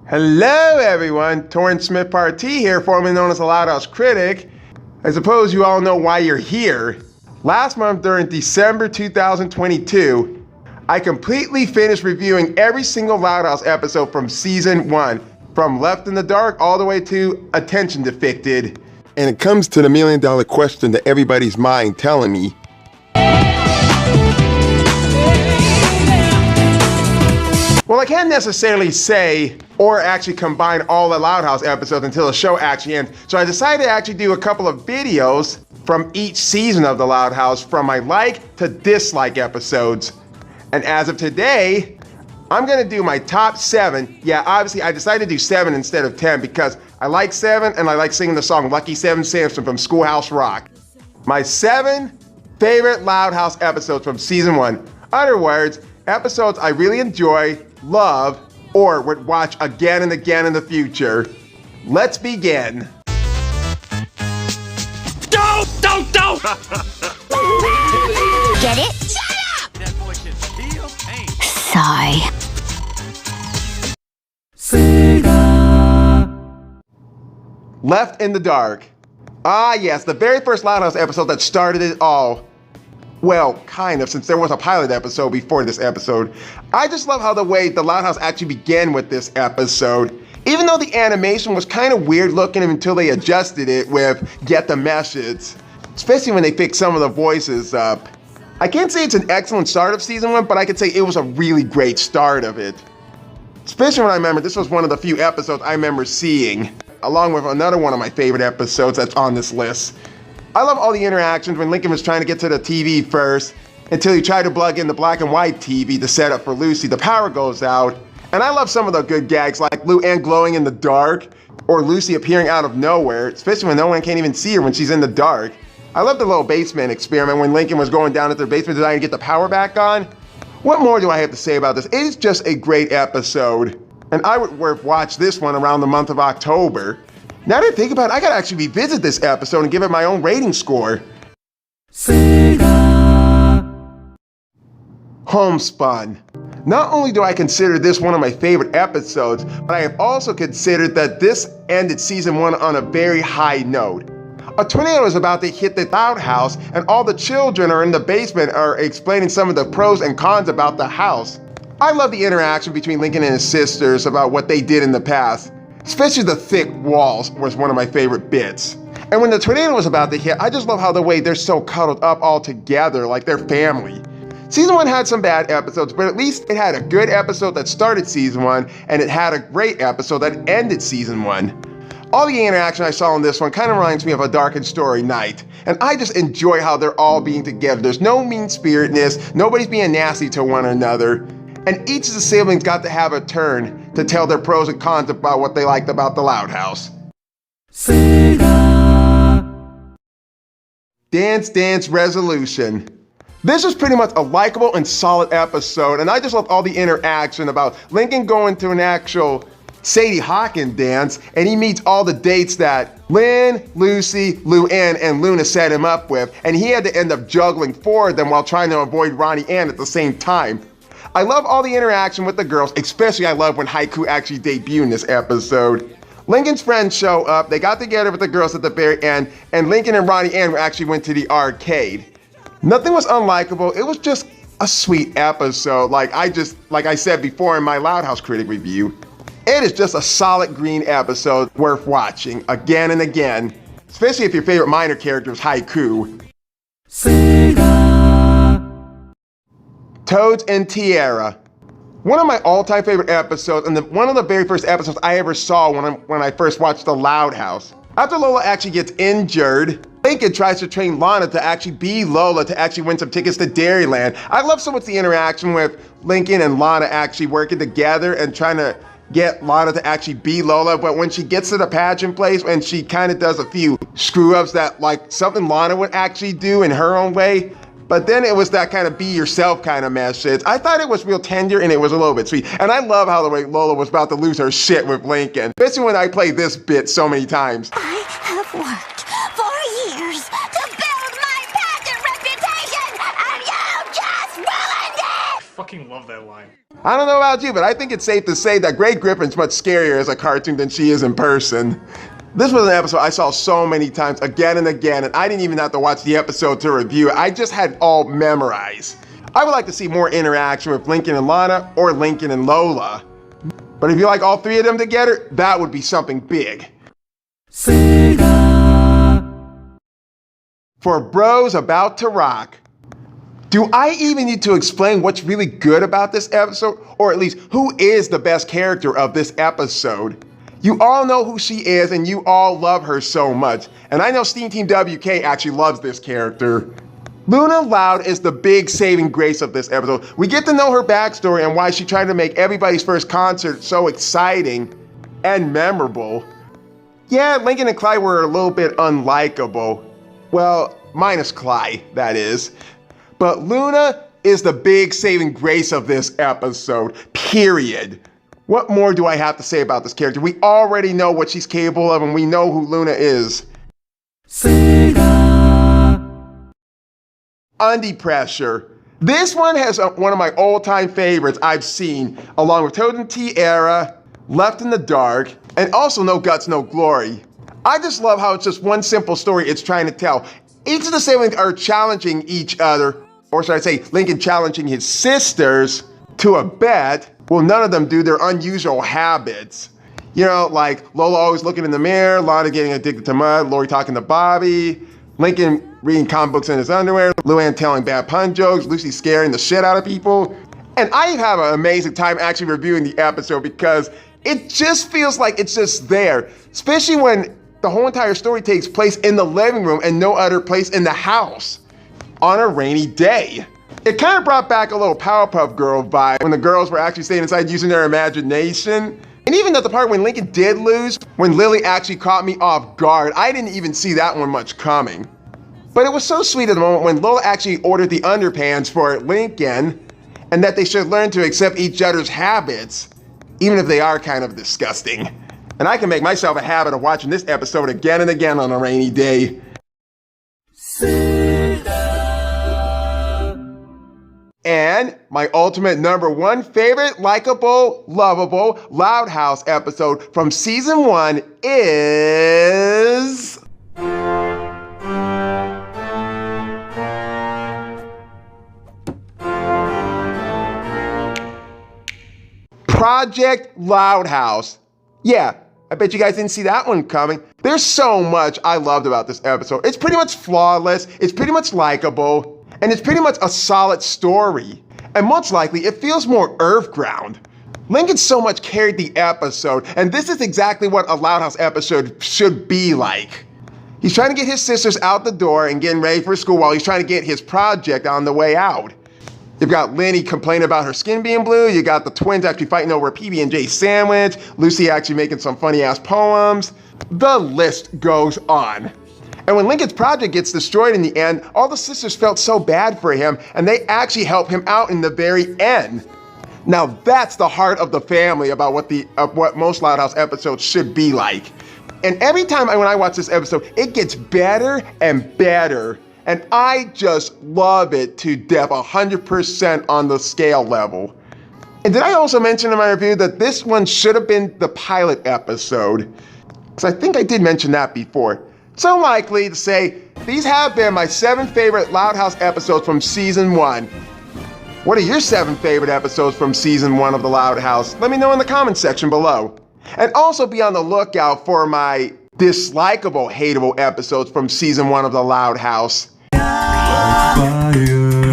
Hello everyone, Taurean Smith-Partee here, formerly known as the Loud House Critic. I suppose you all know why you're here. Last month during December 2022, I completely finished reviewing every single Loud House episode from season 1, from Left in the Dark all the way to Attention Depicted. And it comes to the million-dollar question that everybody's mind telling me, well, I can't necessarily say or actually combine all the Loud House episodes until the show actually ends. So I decided to actually do a couple of videos from each season of the Loud House, from my like to dislike episodes. And as of today, I'm gonna do my top 7. Yeah, obviously I decided to do 7 instead of 10 because I like 7 and I like singing the song Lucky 7 Samson from Schoolhouse Rock. My 7 favorite Loud House episodes from season 1. In other words, episodes I really enjoy, love, or would watch again and again in the future. Let's begin. Don't! Get it? Shut up! That boy can feel pain. Sigh. Left in the Dark. Ah yes, the very first Loud House episode that started it all. Well, kind of, since there was a pilot episode before this episode. I just love how the way the Loud House actually began with this episode. Even though the animation was kind of weird looking until they adjusted it with Get the Message. Especially when they fixed some of the voices up. I can't say it's an excellent start of season 1, but I could say it was a really great start of it. Especially when I remember this was one of the few episodes I remember seeing, along with another one of my favorite episodes that's on this list. I love all the interactions when Lincoln was trying to get to the TV first, until he tried to plug in the black and white TV to set up for Lucy. The power goes out. And I love some of the good gags like Luann glowing in the dark, or Lucy appearing out of nowhere, especially when no one can even see her when she's in the dark. I love the little basement experiment when Lincoln was going down at their basement trying to get the power back on. What more do I have to say about this? It is just a great episode. And I would watch this one around the month of October. Now that I think about it, I gotta actually revisit this episode and give it my own rating score. Homespun. Not only do I consider this one of my favorite episodes, but I have also considered that this ended season 1 on a very high note. A tornado is about to hit the Loud House, and all the children are in the basement are explaining some of the pros and cons about the house. I love the interaction between Lincoln and his sisters about what they did in the past. Especially the thick walls was one of my favorite bits. And when the tornado was about to hit, I just love how the way they're so cuddled up all together like they're family. Season 1 had some bad episodes, but at least it had a good episode that started season 1, and it had a great episode that ended season 1. All the interaction I saw in this one kind of reminds me of A Dark and Stormy Night, and I just enjoy how they're all being together. There's no mean-spiritedness, nobody's being nasty to one another, and each of the siblings got to have a turn to tell their pros and cons about what they liked about the Loud House. Dance Dance Resolution. This was pretty much a likable and solid episode, and I just loved all the interaction about Lincoln going to an actual Sadie Hawkins dance, and he meets all the dates that Lynn, Lucy, Luann, and Luna set him up with, and he had to end up juggling 4 of them while trying to avoid Ronnie Ann at the same time. I love all the interaction with the girls, especially I love when Haiku actually debuted in this episode. Lincoln's friends show up, they got together with the girls at the very end, and Lincoln and Ronnie Ann actually went to the arcade. Nothing was unlikable, it was just a sweet episode, like I said before in my Loud House Critic review. It is just a solid green episode worth watching again and again, especially if your favorite minor character is Haiku. Toads and Tiara. One of my all-time favorite episodes, and one of the very first episodes I ever saw when I first watched the Loud House. After Lola actually gets injured, Lincoln tries to train Lana to actually be Lola to actually win some tickets to Dairyland. I love so much the interaction with Lincoln and Lana actually working together and trying to get Lana to actually be Lola, but when she gets to the pageant place and she kind of does a few screw-ups that like something Lana would actually do in her own way, but then it was that kind of be yourself kind of message. I thought it was real tender and it was a little bit sweet. And I love how the way Lola was about to lose her shit with Lincoln, especially when I played this bit so many times. I have worked for years to build my pageant reputation, and you just ruined it! I fucking love that line. I don't know about you, but I think it's safe to say that Grey Griffin's much scarier as a cartoon than she is in person. This was an episode I saw so many times, again and again, and I didn't even have to watch the episode to review it. I just had it all memorized. I would like to see more interaction with Lincoln and Lana or Lincoln and Lola. But if you like all three of them together, that would be something big. For bros about to rock. Do I even need to explain what's really good about this episode? Or at least, who is the best character of this episode? You all know who she is and you all love her so much. And I know Steam Team WK actually loves this character. Luna Loud is the big saving grace of this episode. We get to know her backstory and why she tried to make everybody's first concert so exciting and memorable. Yeah, Lincoln and Clyde were a little bit unlikable. Well, minus Clyde, that is. But Luna is the big saving grace of this episode, period. What more do I have to say about this character? We already know what she's capable of and we know who Luna is. Undie Pressure. This one has one of my all-time favorites I've seen, along with Toad and Taurean, Left in the Dark, and also No Guts, No Glory. I just love how it's just one simple story it's trying to tell. Each of the siblings are challenging each other, or should I say, Lincoln challenging his sisters to a bet. Well, none of them do their unusual habits. You know, like Lola always looking in the mirror, Lana getting addicted to mud, Lori talking to Bobby, Lincoln reading comic books in his underwear, Luann telling bad pun jokes, Lucy scaring the shit out of people. And I have an amazing time actually reviewing the episode because it just feels like it's just there, especially when the whole entire story takes place in the living room and no other place in the house on a rainy day. It kind of brought back a little Powerpuff Girl vibe when the girls were actually staying inside using their imagination. And even at the part when Lincoln did lose, when Lily actually caught me off guard, I didn't even see that one much coming. But it was so sweet at the moment when Lola actually ordered the underpants for Lincoln and that they should learn to accept each other's habits, even if they are kind of disgusting. And I can make myself a habit of watching this episode again and again on a rainy day. And my ultimate #1 favorite, likable, lovable, Loud House episode from season 1 is... Project Loud House. Yeah, I bet you guys didn't see that one coming. There's so much I loved about this episode. It's pretty much flawless, it's pretty much likable, and it's pretty much a solid story. And much likely, it feels more earth-ground. Lincoln so much carried the episode, and this is exactly what a Loud House episode should be like. He's trying to get his sisters out the door and getting ready for school while he's trying to get his project on the way out. You've got Lenny complaining about her skin being blue. You got the twins actually fighting over a PB&J sandwich. Lucy actually making some funny-ass poems. The list goes on. And when Lincoln's project gets destroyed in the end, all the sisters felt so bad for him, and they actually help him out in the very end. Now that's the heart of the family about what most Loud House episodes should be like. And every time when I watch this episode, it gets better and better. And I just love it to death, 100% on the scale level. And did I also mention in my review that this one should have been the pilot episode? Because I think I did mention that before. So likely to say, these have been my 7 favorite Loud House episodes from season 1. What are your 7 favorite episodes from season 1 of the Loud House? Let me know in the comments section below. And also be on the lookout for my dislikable, hateable episodes from season 1 of the Loud House. Fire.